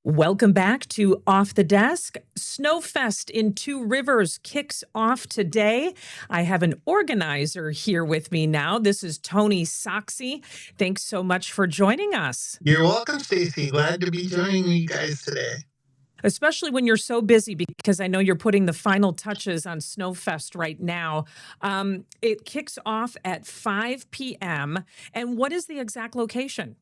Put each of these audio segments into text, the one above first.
Welcome back to Off the Desk. Snowfest in Two Rivers kicks off today. I have an organizer here with me now. This is Tony Soxy. Thanks so much for joining us, You're welcome, Stacy. Glad to be joining you guys today. especially when you're so busy because I know you're putting the final touches on Snowfest right now. It kicks off at 5 p.m. And what is the exact location?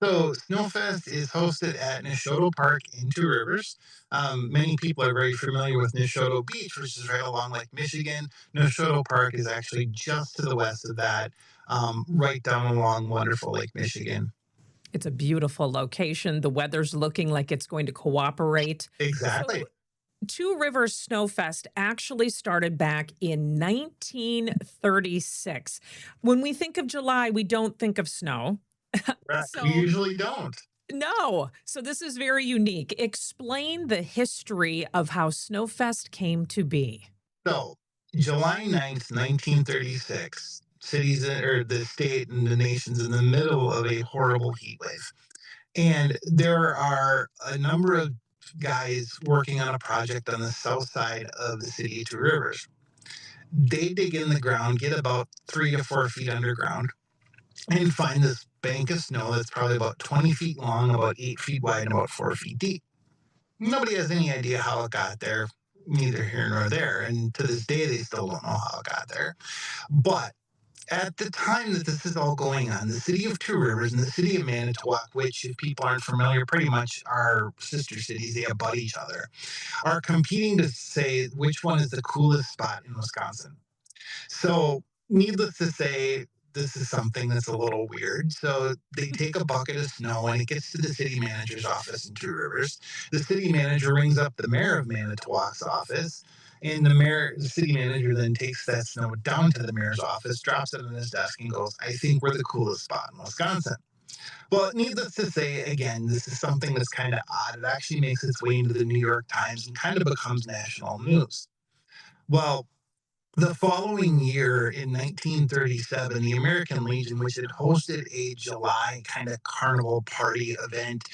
So, Snowfest is hosted at Neshoto Park in Two Rivers. Many people are very familiar with Neshoto Beach, which is right along Lake Michigan. Neshoto Park is actually just to the west of that, right down along wonderful Lake Michigan. It's a beautiful location. The weather's looking like it's going to cooperate. Exactly. So, Two Rivers Snowfest actually started back in 1936. When we think of July, we don't think of snow. Correct. We So, usually don't. no. So, this is very unique. Explain the history of how Snowfest came to be. So, July 9th, 1936, or the state and the nation's in the middle of a horrible heat wave. And there are a number of guys working on a project on the south side of the city of Two Rivers. They dig in the ground, get about 3 to 4 feet underground, and find this bank of snow that's probably about 20 feet long, about 8 feet wide, and about 4 feet deep. Nobody has any idea how it got there, neither here nor there. And to this day, they still don't know how it got there. But at the time that this is all going on, the city of Two Rivers and the city of Manitowoc, which, if people aren't familiar, pretty much are sister cities, they abut each other, are competing to say which one is the coolest spot in Wisconsin. So, needless to say, this is something that's a little weird. So, they take a bucket of snow and it gets to the city manager's office in Two Rivers. The city manager rings up the mayor of Manitowoc's office. And the city manager then takes that snow down to the mayor's office, drops it on his desk, and goes, I think we're the coolest spot in Wisconsin. Well, needless to say, again, this is something that's kind of odd. It actually makes its way into the New York Times and kind of becomes national news. Well, the following year in 1937, the American Legion, which had hosted a July kind of carnival party event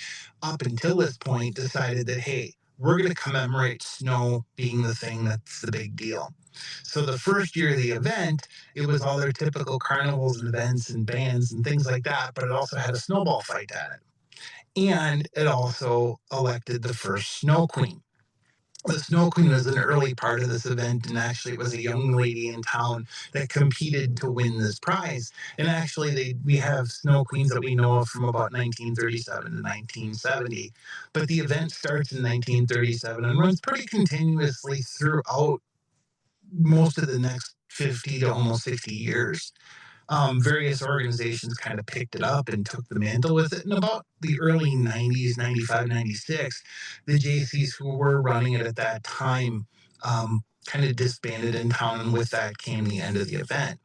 up until this point, decided that, hey, we're going to commemorate snow being the thing that's the big deal. So the first year of the event, it was all their typical carnivals and events and bands and things like that, but it also had a snowball fight at it. And it also elected the first Snow Queen. The Snow Queen was an early part of this event, and actually, it was a young lady in town that competed to win this prize. And actually, we have Snow Queens that we know of from about 1937 to 1970. But the event starts in 1937 and runs pretty continuously throughout most of the next 50 to almost 60 years. Various organizations kind of picked it up and took the mantle with it. In about the early 90s, 95, 96, the JCs who were running it at that time kind of disbanded in town, and with that came the end of the event.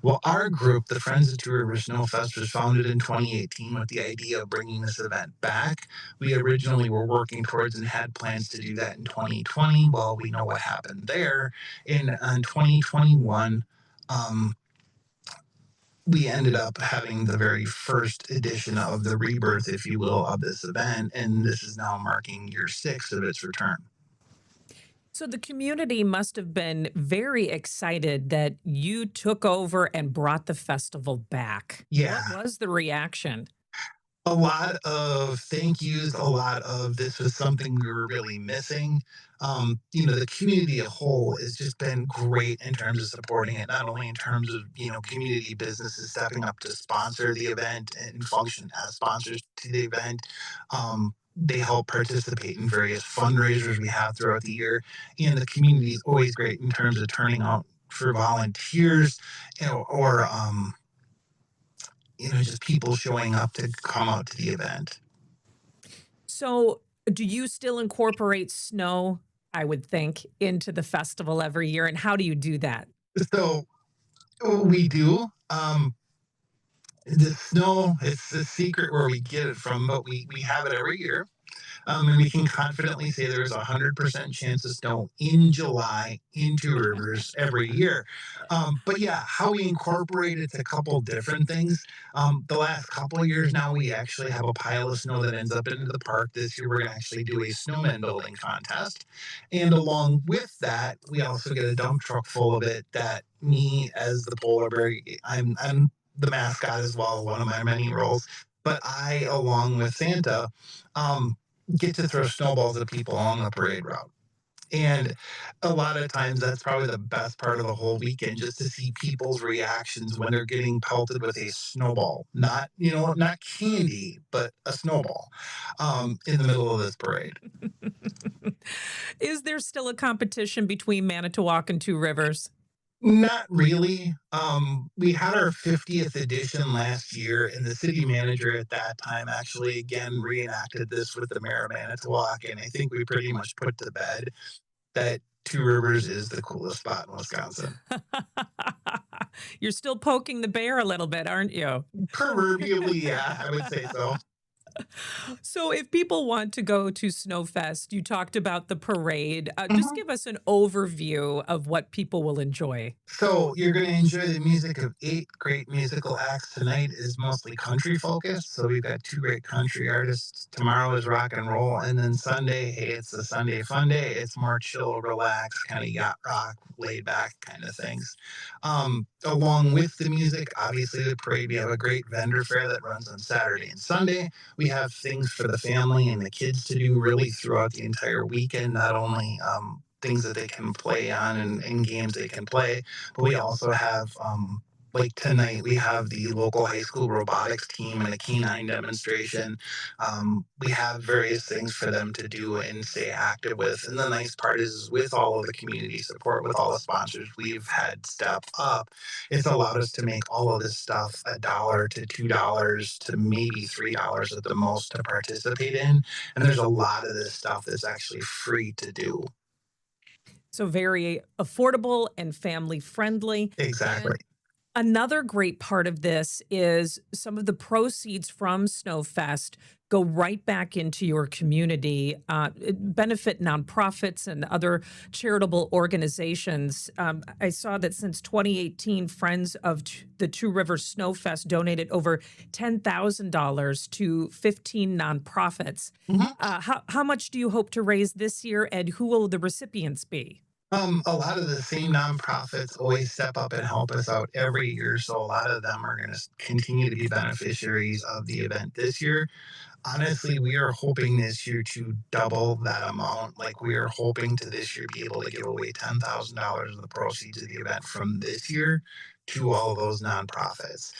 Well, our group, the Friends of Two Rivers Snowfest, was founded in 2018 with the idea of bringing this event back. We originally were working towards and had plans to do that in 2020. Well, we know what happened there. In 2021, um, we ended up having the very first edition of the rebirth, if you will, of this event. And this is now marking year 6 of its return. So, the community must have been very excited that you took over and brought the festival back. What Yeah, was the reaction? a lot of thank yous, a lot of this was something we were really missing. The community as a whole has just been great in terms of supporting it, not only in terms of, community businesses stepping up to sponsor the event and function as sponsors to the event. They help participate in various fundraisers we have throughout the year. And the community is always great in terms of turning out for volunteers, or just people showing up to come out to the event. So, do you still incorporate snow, I would think, into the festival every year? And how do you do that? So we do. The snow, it's a secret where we get it from, but we have it every year. And we can confidently say there's a 100% chance of snow in July in Two Rivers every year. But yeah, how we incorporate it's a couple different things. The last couple of years now, we actually have a pile of snow that ends up into the park. This year, we're going to actually do a snowman building contest. And along with that, we also get a dump truck full of it that me as the polar bear, I'm the mascot as well, one of my many roles. But I, along with Santa, um, get to throw snowballs at people along the parade route. And a lot of times that's probably the best part of the whole weekend, just to see people's reactions when they're getting pelted with a snowball. Not, not candy, but a snowball in the middle of this parade. Is there still a competition between Manitowoc and Two Rivers? Not really. We had our 50th edition last year, and the city manager at that time actually again reenacted this with the mayor of Manitowoc. And I think we pretty much put to bed that Two Rivers is the coolest spot in Wisconsin. You're still poking the bear a little bit, aren't you? Proverbially, yeah, I would say so. So, if people want to go to Snowfest, you talked about the parade. Just Mhm. give us an overview of what people will enjoy. So you're going to enjoy the music of eight great musical acts. Tonight is mostly country focused. So we've got two great country artists. Tomorrow is rock and roll. And then Sunday, hey, it's a Sunday fun day. It's more chill, relaxed, kind of yacht rock, laid back kind of things. Along with the music, obviously the parade, we have a great vendor fair that runs on Saturday and Sunday. We have things for the family and the kids to do really throughout the entire weekend, not only things that they can play on and games they can play, but we also have, like tonight, we have the local high school robotics team and a canine demonstration. We have various things for them to do and stay active with. And the nice part is, with all of the community support, with all the sponsors we've had step up, it's allowed us to make all of this stuff $1 to $2 to maybe $3 at the most to participate in. And there's a lot of this stuff that's actually free to do. So, very affordable and family friendly. Exactly. And another great part of this is some of the proceeds from Snowfest go right back into your community, benefit nonprofits and other charitable organizations. I saw that since 2018, Friends of the Two Rivers Snowfest donated over $10,000 to 15 nonprofits. Mhm. How much do you hope to raise this year, and who will the recipients be? A lot of the same nonprofits always step up and help us out every year. So a lot of them are going to continue to be beneficiaries of the event this year. Honestly, we are hoping this year to double that amount. Like, we are hoping to this year be able to give away $10,000 of the proceeds of the event from this year to all of those nonprofits.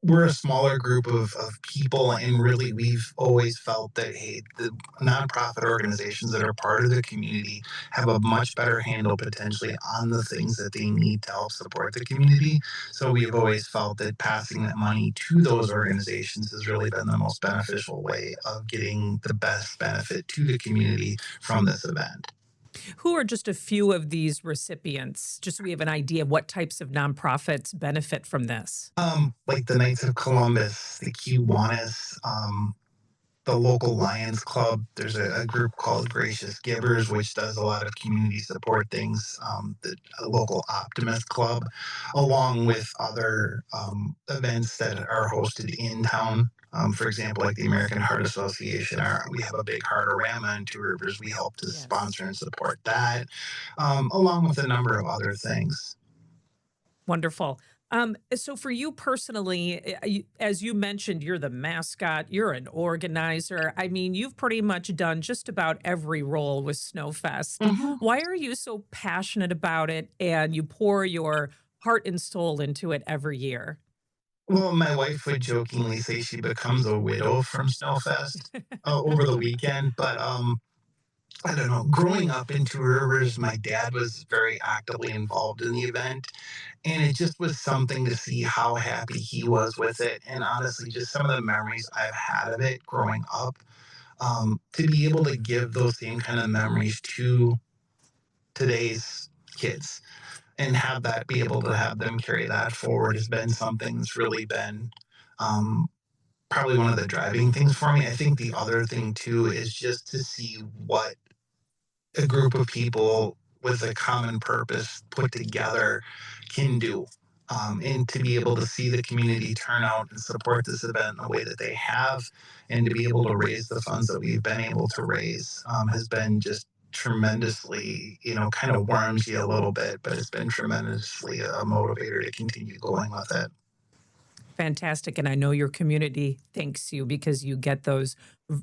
We're a smaller group of people, and really, we've always felt that, hey, the nonprofit organizations that are part of the community have a much better handle potentially on the things that they need to help support the community. So we've always felt that passing that money to those organizations has really been the most beneficial way of getting the best benefit to the community from this event. Who are just a few of these recipients, just so we have an idea of what types of nonprofits benefit from this? Like the Knights of Columbus, the Kiwanis, the local Lions Club. There's a group called Gracious Givers, which does a lot of community support things. The local Optimist Club, along with other events that are hosted in town. For example, like the American Heart Association, we have a big Heartorama in Two Rivers. We help to Yes. sponsor and support that, along with a number of other things. Wonderful. So for you personally, as you mentioned, you're the mascot, you're an organizer. I mean, you've pretty much done just about every role with Snowfest. Mhm. Why are you so passionate about it and you pour your heart and soul into it every year? Well, my wife would jokingly say she becomes a widow from Snowfest over the weekend, but I don't know. Growing up in Two Rivers, my dad was very actively involved in the event, and it just was something to see how happy he was with it. And honestly, just some of the memories I've had of it growing up, to be able to give those same kind of memories to today's kids and have that be able to have them carry that forward has been something that's really been um, probably one of the driving things for me. I think the other thing too is just to see what a group of people with a common purpose put together can do. And to be able to see the community turn out and support this event in the way that they have, and to be able to raise the funds that we've been able to raise, has been just tremendously, kind of warms you a little bit, but it's been tremendously a motivator to continue going with it. Fantastic, and I know your community thanks you because you get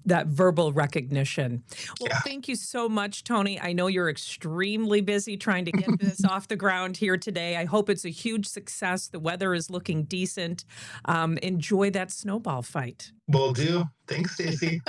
that verbal recognition. Well, Yeah. thank you so much, Tony. I know you're extremely busy trying to get this off the ground here today. I hope it's a huge success. The weather is looking decent. Enjoy that snowball fight. Will do. Thanks, Stacy.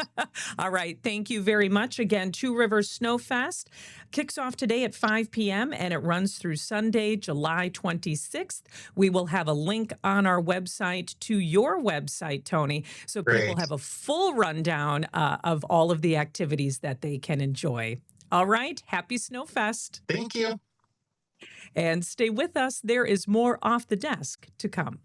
All right. Thank you very much. Again, Two Rivers Snowfest kicks off today at 5 p.m. and it runs through Sunday, July 26th. We will have a link on our website to your website, Tony, so people Great. have a full rundown of all of the activities that they can enjoy. All right. Happy Snowfest. Thank you. And stay with us. There is more Off the Desk to come.